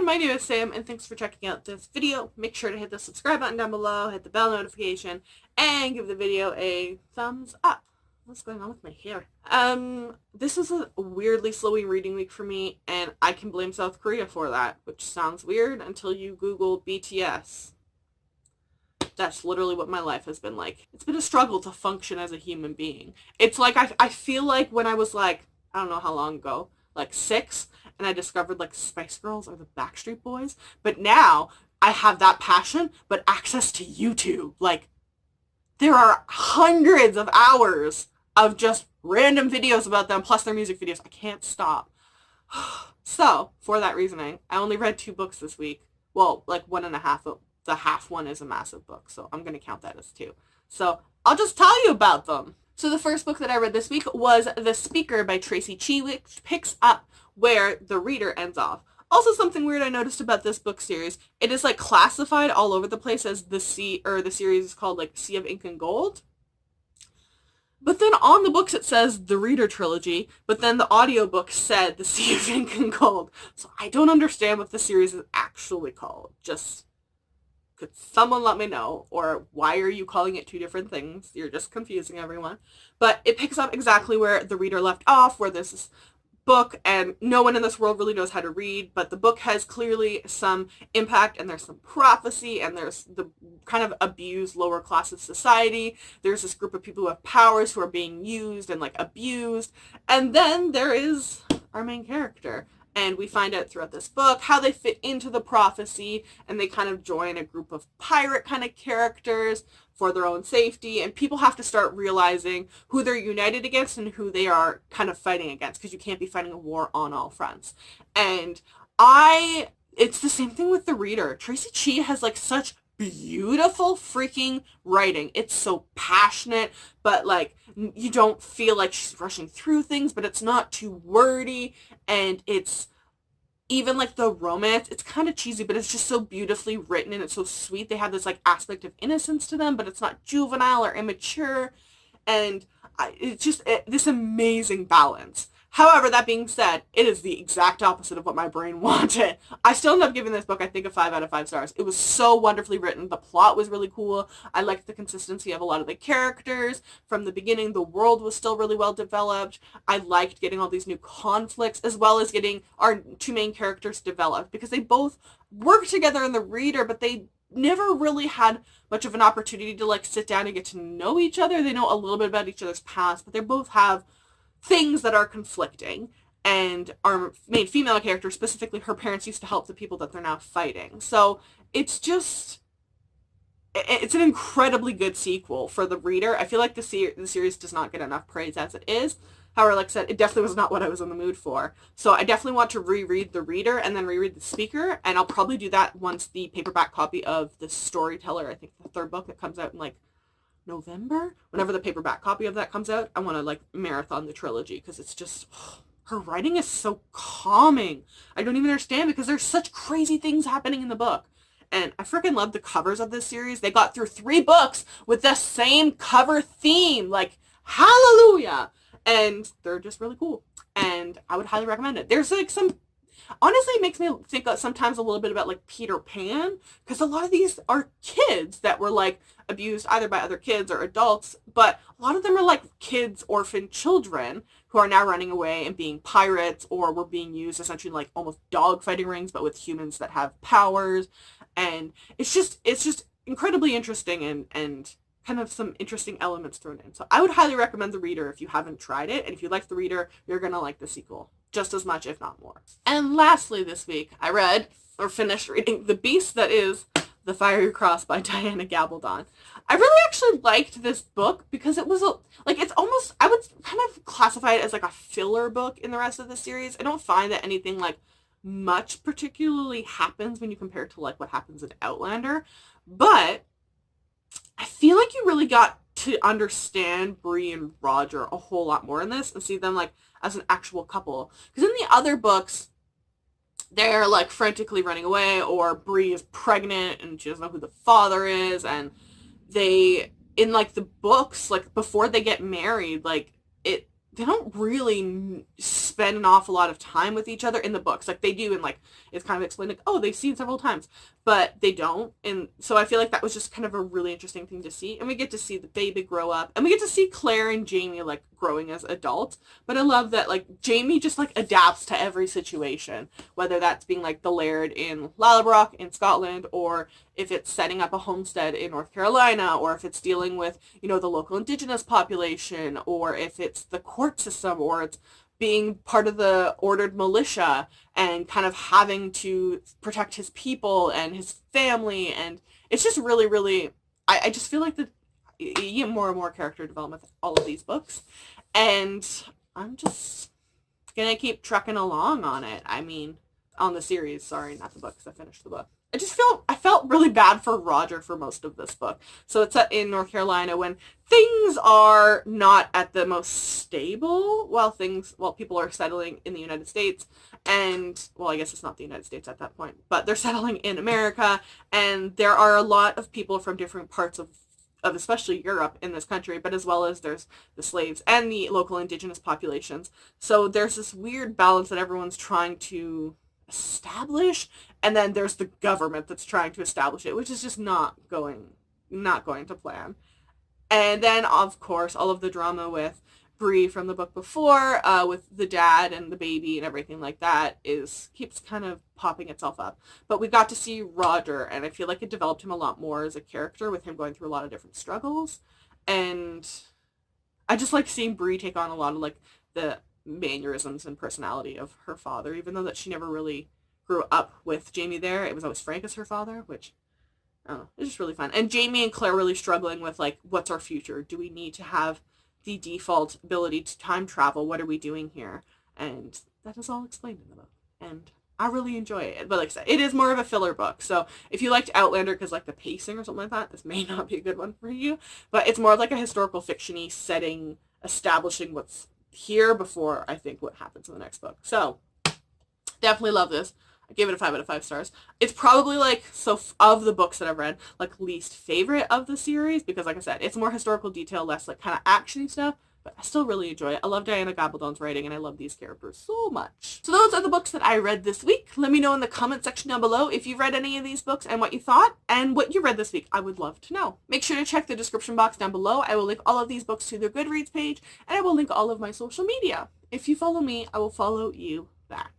my name is Sam, and thanks for checking out this video. Make sure to hit the subscribe button down below, hit the bell notification, and give the video a thumbs up. What's going on with my hair? This is a weirdly slowy reading week for me, and I can blame South Korea for that, which sounds weird until you Google BTS. That's literally what my life has been like. It's been a struggle to function as a human being. It's like, I feel like when I was like, I don't know how long ago, like 6, and I discovered like Spice Girls or the Backstreet Boys, but now I have that passion, but access to YouTube. Like, there are hundreds of hours of just random videos about them, plus their music videos. I can't stop. So, for that reasoning, I only read 2 books this week. Well, like 1.5. The half one is a massive book, so I'm going to count that as 2. So, I'll just tell you about them. So the first book that I read this week was The Speaker by Tracy Chee, which picks up where the reader ends off. Also, something weird I noticed about this book series, it is like classified all over the place as the series is called like Sea of Ink and Gold. But then on the books it says the Reader Trilogy, but then the audiobook said the Sea of Ink and Gold. So I don't understand what the series is actually called. Just, could someone let me know? Or why are you calling it 2 different things? You're just confusing everyone. But it picks up exactly where the reader left off, where there's this book, and no one in this world really knows how to read, but the book has clearly some impact, and there's some prophecy, and there's the kind of abused lower class of society. There's this group of people who have powers who are being used and like abused. And then there is our main character. And we find out throughout this book how they fit into the prophecy, and they kind of join a group of pirate kind of characters for their own safety, and people have to start realizing who they're united against and who they are kind of fighting against, because you can't be fighting a war on all fronts. And it's the same thing with the reader. Tracy Chee has like such beautiful freaking writing. It's so passionate, but like you don't feel like she's rushing through things, but it's not too wordy, and it's even like the romance, it's kind of cheesy, but it's just so beautifully written, and it's so sweet. They have this like aspect of innocence to them, but it's not juvenile or immature, and it's just this amazing balance. However, that being said, it is the exact opposite of what my brain wanted. I still end up giving this book, I think, a 5 out of 5 stars. It was so wonderfully written. The plot was really cool. I liked the consistency of a lot of the characters. From the beginning, the world was still really well developed. I liked getting all these new conflicts, as well as getting our 2 main characters developed, because they both work together in the reader, but they never really had much of an opportunity to like sit down and get to know each other. They know a little bit about each other's past, but they both have things that are conflicting, and our main female character, specifically her parents, used to help the people that they're now fighting. So it's an incredibly good sequel for the reader. I feel like the series does not get enough praise as it is. However, like I said, it definitely was not what I was in the mood for. So I definitely want to reread The Reader and then reread The Speaker, and I'll probably do that once the paperback copy of The Storyteller, I think the 3rd book that comes out in like November, whenever the paperback copy of that comes out, I want to like marathon the trilogy, because it's just, her writing is so calming. I don't even understand, because there's such crazy things happening in the book. And I freaking love the covers of this series. They got through 3 books with the same cover theme. Like, hallelujah. And they're just really cool. And I would highly recommend it. There's like some, honestly, it makes me think sometimes a little bit about like Peter Pan, because a lot of these are kids that were like abused either by other kids or adults, but a lot of them are like kids, orphan children, who are now running away and being pirates, or were being used essentially like almost dog fighting rings, but with humans that have powers. And it's just incredibly interesting, and kind of some interesting elements thrown in. So I would highly recommend The Reader if you haven't tried it, and if you like The Reader, you're gonna like the sequel just as much, if not more. And lastly this week, I read, or finished reading, The Beast That Is The Fiery Cross by Diana Gabaldon. I really actually liked this book, because it was it's almost, I would kind of classify it as like a filler book in the rest of the series. I don't find that anything like much particularly happens when you compare it to like what happens in Outlander, but I feel like you really got to understand Bree and Roger a whole lot more in this, and see them like as an actual couple. Because in the other books, they're like frantically running away, or Bree is pregnant and she doesn't know who the father is, and they, in like the books, like before they get married, like they don't really spend an awful lot of time with each other in the books. Like they do, and like it's kind of explained like, oh, they've seen several times, but they don't. And so I feel like that was just kind of a really interesting thing to see. And we get to see the baby grow up, and we get to see Claire and Jamie like growing as adults. But I love that like Jamie just like adapts to every situation, whether that's being like the laird in Lallybroch in Scotland, or if it's setting up a homestead in North Carolina, or if it's dealing with, you know, the local indigenous population, or if it's the court system, or it's being part of the ordered militia and kind of having to protect his people and his family. And it's just really, really, I just feel like you get more and more character development with all of these books. And I'm just going to keep trucking along on it. I mean, on the series, sorry, not the book, because I finished the book. I felt really bad for Roger for most of this book. So it's set in North Carolina when things are not at the most stable while people are settling in the United States. And, well, I guess it's not the United States at that point, but they're settling in America. And there are a lot of people from different parts of especially Europe in this country, but as well as there's the slaves and the local indigenous populations. So there's this weird balance that everyone's trying to establish, and then there's the government that's trying to establish it, which is just not going to plan. And then of course all of the drama with Bree from the book before, with the dad and the baby and everything like that keeps kind of popping itself up. But we got to see Roger, and I feel like it developed him a lot more as a character, with him going through a lot of different struggles. And I just like seeing Bree take on a lot of like the mannerisms and personality of her father, even though that she never really grew up with Jamie there. It was always Frank as her father, which, I don't know, it's just really fun. And Jamie and Claire really struggling with like, what's our future? Do we need to have the default ability to time travel? What are we doing here? And that is all explained in the book, and I really enjoy it. But like I said, it is more of a filler book, so if you liked Outlander because like the pacing or something like that, this may not be a good one for you. But it's more of like a historical fiction-y setting, establishing what's here before I think what happens in the next book. So definitely love this. I gave it a 5 out of 5 stars. It's probably like, so of the books that I've read, like least favorite of the series, because like I said, it's more historical detail, less like kind of action stuff, but I still really enjoy it. I love Diana Gabaldon's writing, and I love these characters so much. So those are the books that I read this week. Let me know in the comment section down below if you've read any of these books and what you thought, and what you read this week. I would love to know. Make sure to check the description box down below. I will link all of these books to their Goodreads page, and I will link all of my social media. If you follow me, I will follow you back.